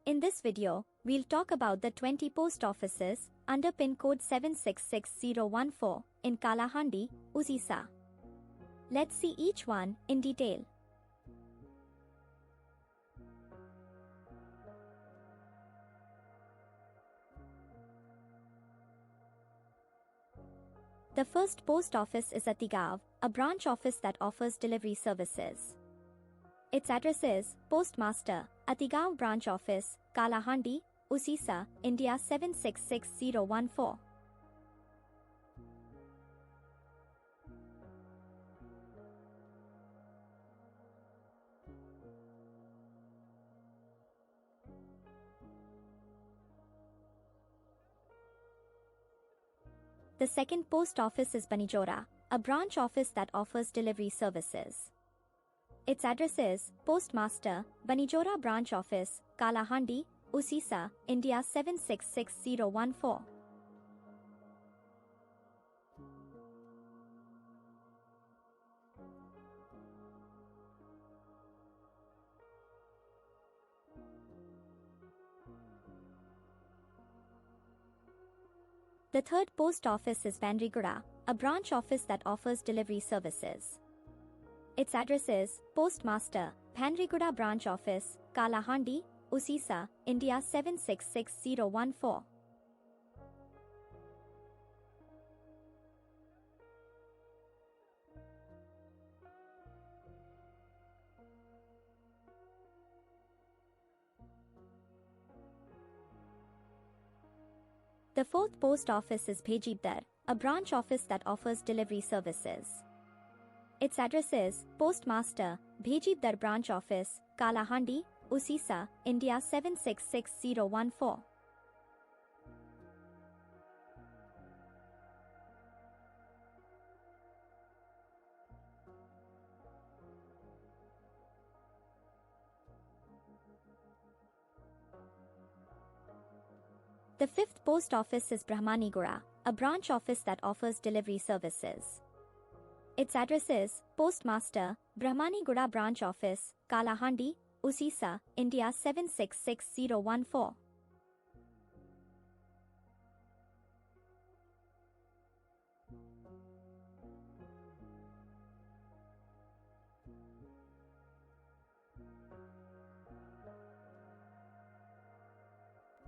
In this video, we'll talk about the 20 post offices under pin code 766014 in Kalahandi, Odisha. Let's see each one in detail. The first post office is Atigaon, a branch office that offers delivery services. Its address is Postmaster, Atigaon Branch Office, Kalahandi, Odisha, India 766014. The second post office is Banijora, a branch office that offers delivery services. Its address is Postmaster, Banijora Branch Office, Kalahandi, Odisha, India 766014. The third post office is Bandriguda, a branch office that offers delivery services. Its address is Postmaster, Bandriguda Branch Office, Kalahandi, Odisha, India 766014. The fourth post office is Bhejibdar, a branch office that offers delivery services. Its address is Postmaster, Bhejibdar Branch Office, Kalahandi, Odisha, India 766014. The fifth post office is Brahmanigura, a branch office that offers delivery services. Its address is Postmaster, Brahmanigura Branch Office, Kalahandi, Odisha, India 766014.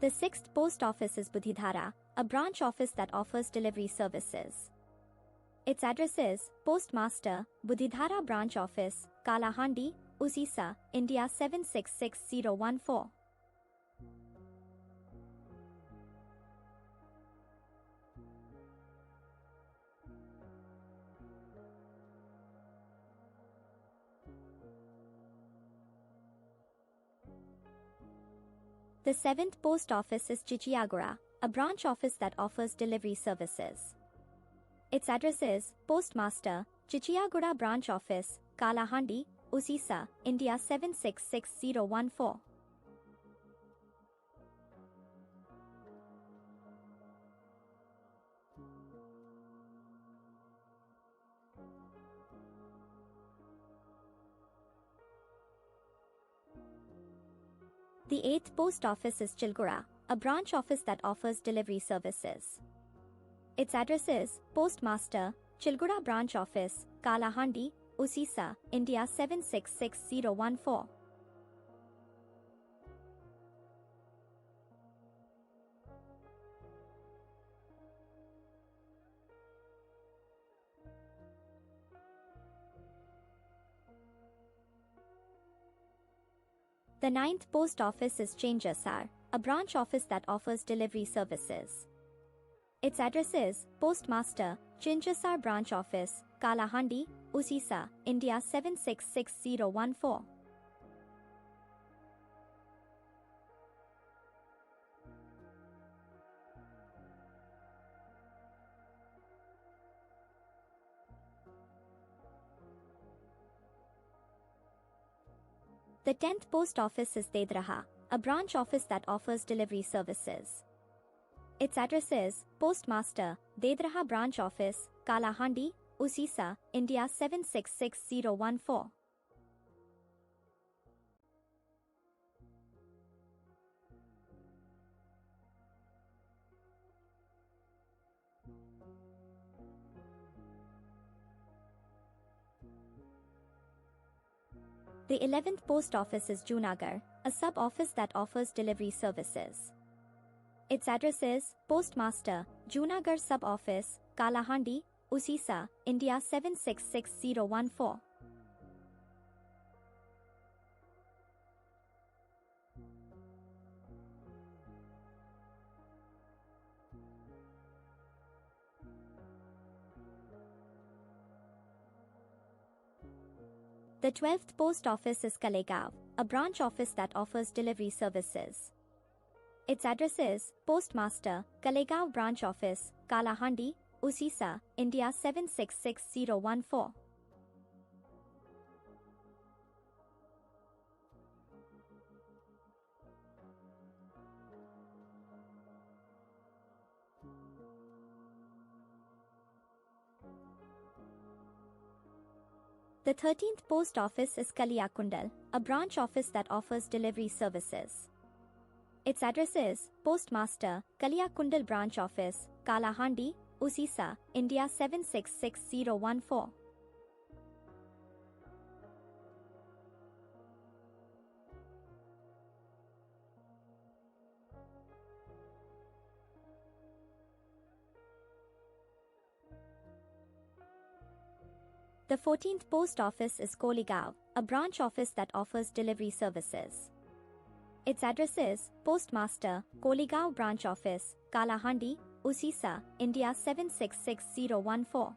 The sixth post office is Buddhidhara, a branch office that offers delivery services. Its address is Postmaster, Buddhidhara Branch Office, Kalahandi, Odisha, India 766014. The seventh post office is Chichiagura, a branch office that offers delivery services. Its address is Postmaster, Chichiagura Branch Office, Kalahandi, Odisha, India 766014. The eighth post office is Chilgura, a branch office that offers delivery services. Its address is Postmaster, Chilgura Branch Office, Kalahandi, Odisha, India 766014. The ninth post office is Chenjasar, a branch office that offers delivery services. Its address is Postmaster, Chenjasar Branch Office, Kalahandi, Odisha, India 766014. The 10th post office is Dedraha, a branch office that offers delivery services. Its address is Postmaster, Dedraha Branch Office, Kalahandi, Odisha, India 766014. The 11th post office is Junagadh, a sub-office that offers delivery services. Its address is Postmaster, Junagadh Sub-Office, Kalahandi, Usisa, India 766014. The 12th post office is Kalegaon, a branch office that offers delivery services. Its address is Postmaster, Kalegaon Branch Office, Kalahandi, Usisa, India 766014. The 13th post office is Kaliyakundal, a branch office that offers delivery services. Its address is Postmaster, Kaliyakundal Branch Office, Kalahandi, Usisa, India 766014. The 14th post office is Kolegaon, a branch office that offers delivery services. Its address is Postmaster, Kolegaon Branch Office, Kalahandi, Usisa, India 766014.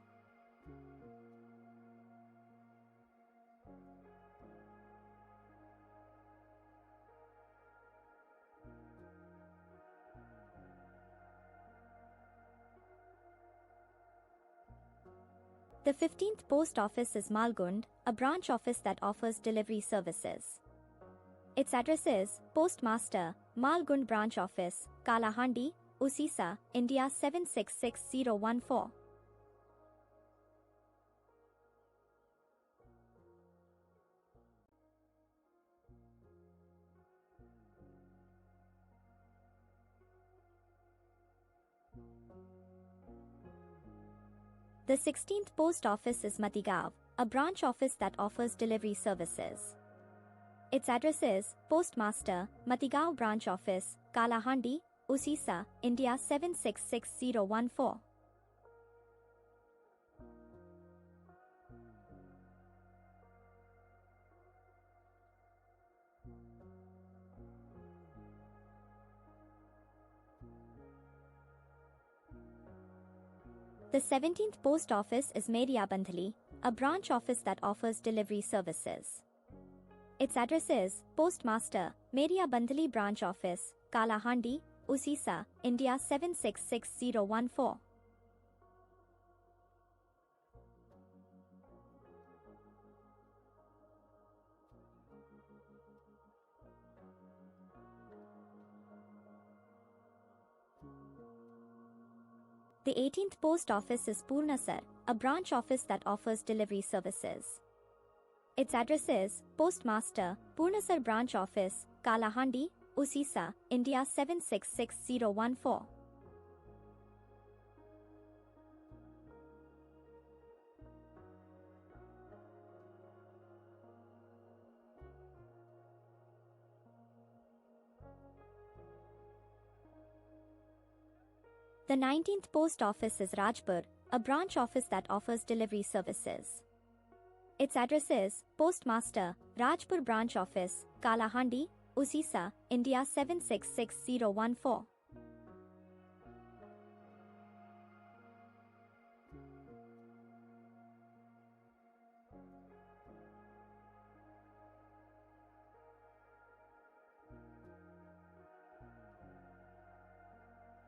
The 15th post office is Malgund, a branch office that offers delivery services. Its address is Postmaster, Malgund Branch Office, Kalahandi, Usisa, India 766014. The 16th post office is Matigaon, a branch office that offers delivery services. Its address is Postmaster, Matigaon Branch Office, Kalahandi, Usisa, India 766014. The 17th post office is Mediabandhali, a branch office that offers delivery services. Its address is Postmaster, Mediabandhali Branch Office, Kalahandi, Usisa, India 766014. The 18th post office is Purnasar, a branch office that offers delivery services. Its address is Postmaster, Purnasar Branch Office, Kalahandi, Usisa, India 766014. The 19th post office is Rajpur, a branch office that offers delivery services. Its address is Postmaster, Rajpur Branch Office, Kalahandi, Usisa, India 766014.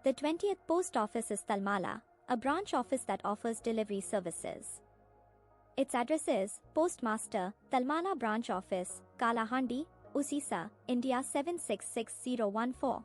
The 20th post office is Talmala, a branch office that offers delivery services. Its address is Postmaster, Talmala Branch Office, Kalahandi, Usisa, India 766014.